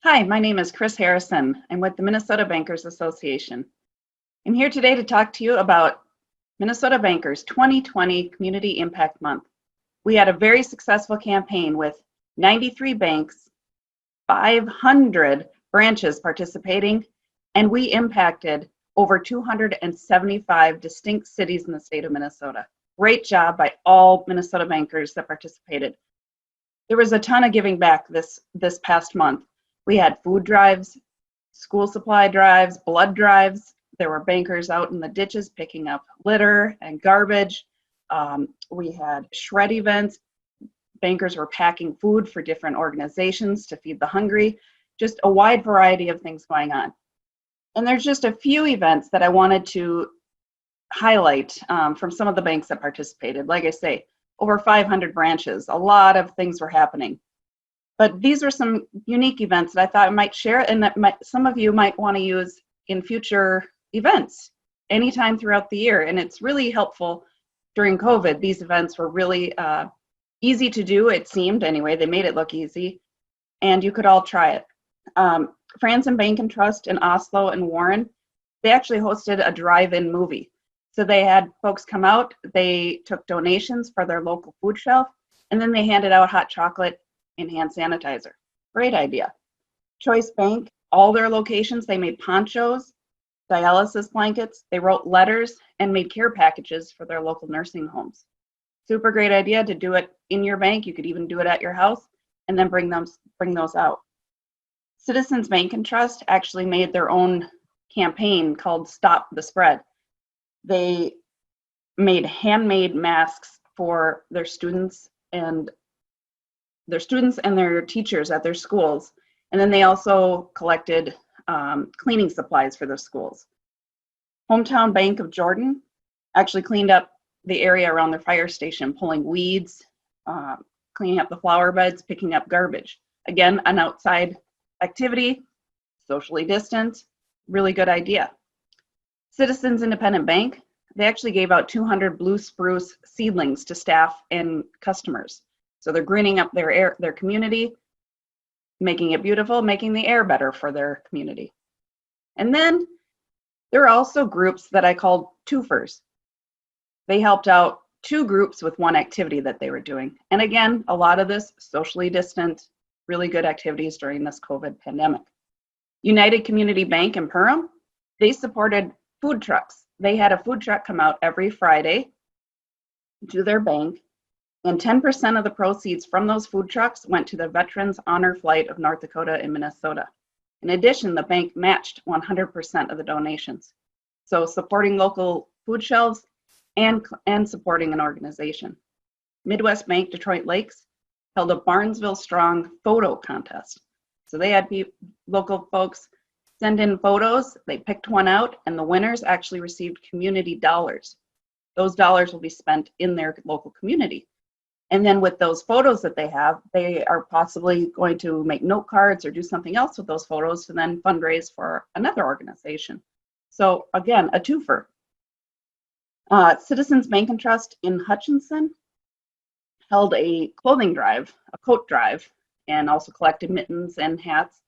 Hi, my name is Chris Harrison. I'm with the Minnesota Bankers Association. I'm here today to talk to you about Minnesota Bankers 2020 Community Impact Month. We had a very successful campaign with 93 banks, 500 branches participating, and we impacted over 275 distinct cities in the state of Minnesota. Great job by all Minnesota bankers that participated. There was a ton of giving back this past month. We had food drives, school supply drives, blood drives. There were bankers out in the ditches picking up litter and garbage. We had shred events. Bankers were packing food for different organizations to feed the hungry. Just a wide variety of things going on. And there's just a few events that I wanted to highlight from some of the banks that participated. Like I say, over 500 branches, a lot of things were happening. But these are some unique events that I thought I might share and that some of you might want to use in future events anytime throughout the year. And it's really helpful during COVID. These events were really easy to do, it seemed anyway. They made it look easy, and you could all try it. Franzen Bank and Trust in Oslo and Warren, they actually hosted a drive-in movie. So they had folks come out, they took donations for their local food shelf, and then they handed out hot chocolate and hand sanitizer. Great idea. Choice Bank, all their locations, they made ponchos, dialysis blankets, they wrote letters and made care packages for their local nursing homes. Super great idea to do it in your bank. You could even do it at your house and then bring those out. Citizens Bank and Trust actually made their own campaign called Stop the Spread. They made handmade masks for their students and their teachers at their schools. And then they also collected cleaning supplies for the schools. Hometown Bank of Jordan actually cleaned up the area around their fire station, pulling weeds, cleaning up the flower beds, picking up garbage. Again, an outside activity, socially distant, really good idea. Citizens Independent Bank, they actually gave out 200 blue spruce seedlings to staff and customers. So they're greening up their community, making it beautiful, making the air better for their community. And then there are also groups that I called Twofers. They helped out two groups with one activity that they were doing. And again, a lot of this socially distant, really good activities during this COVID pandemic. United Community Bank in Perham, they supported food trucks. They had a food truck come out every Friday to their bank, and 10% of the proceeds from those food trucks went to the Veterans Honor Flight of North Dakota and Minnesota. In addition, the bank matched 100% of the donations. So supporting local food shelves and supporting an organization. Midwest Bank Detroit Lakes held a Barnesville Strong photo contest. So they had local folks send in photos, they picked one out, and the winners actually received community dollars. Those dollars will be spent in their local community. And then with those photos that they have, they are possibly going to make note cards or do something else with those photos to then fundraise for another organization. So again, a twofer. Citizens Bank and Trust in Hutchinson held a clothing drive, a coat drive, and also collected mittens and hats.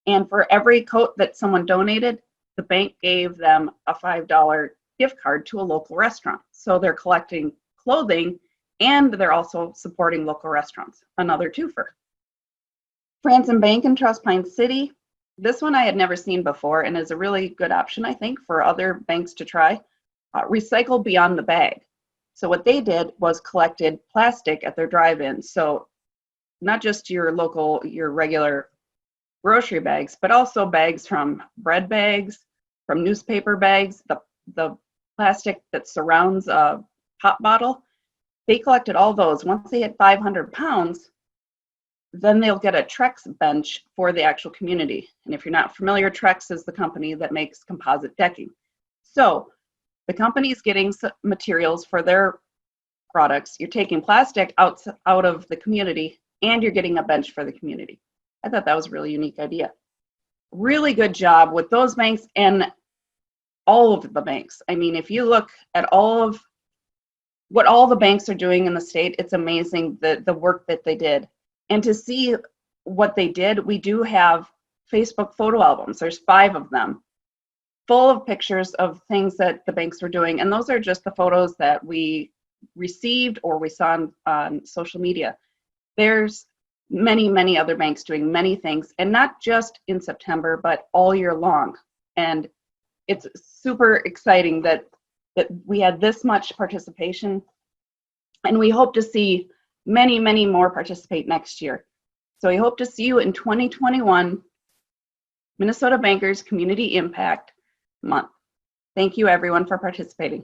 And for every coat that someone donated, the bank gave them a $5 gift card to a local restaurant. So they're collecting clothing and they're also supporting local restaurants. Another twofer. Franzen Bank and Trust Pine City. This one I had never seen before and is a really good option, I think, for other banks to try. Recycle beyond the bag. So what they did was collected plastic at their drive-ins. So not just your regular grocery bags, but also bags from bread bags, from newspaper bags, the plastic that surrounds a pop bottle. They collected all those. Once they hit 500 pounds, then they'll get a Trex bench for the actual community. And if you're not familiar, Trex is the company that makes composite decking. So the company is getting materials for their products. You're taking plastic out of the community, and you're getting a bench for the community. I thought that was a really unique idea. Really good job with those banks and all of the banks. I mean, if you look at all of what all the banks are doing in the state, it's amazing the work that they did. And to see what they did, we do have Facebook photo albums. There's 5 of them, full of pictures of things that the banks were doing. And those are just the photos that we received or we saw on social media. There's many, many other banks doing many things, and not just in September, but all year long. And it's super exciting that we had this much participation, and we hope to see many, many more participate next year. So we hope to see you in 2021 Minnesota Bankers Community Impact Month. Thank you everyone for participating.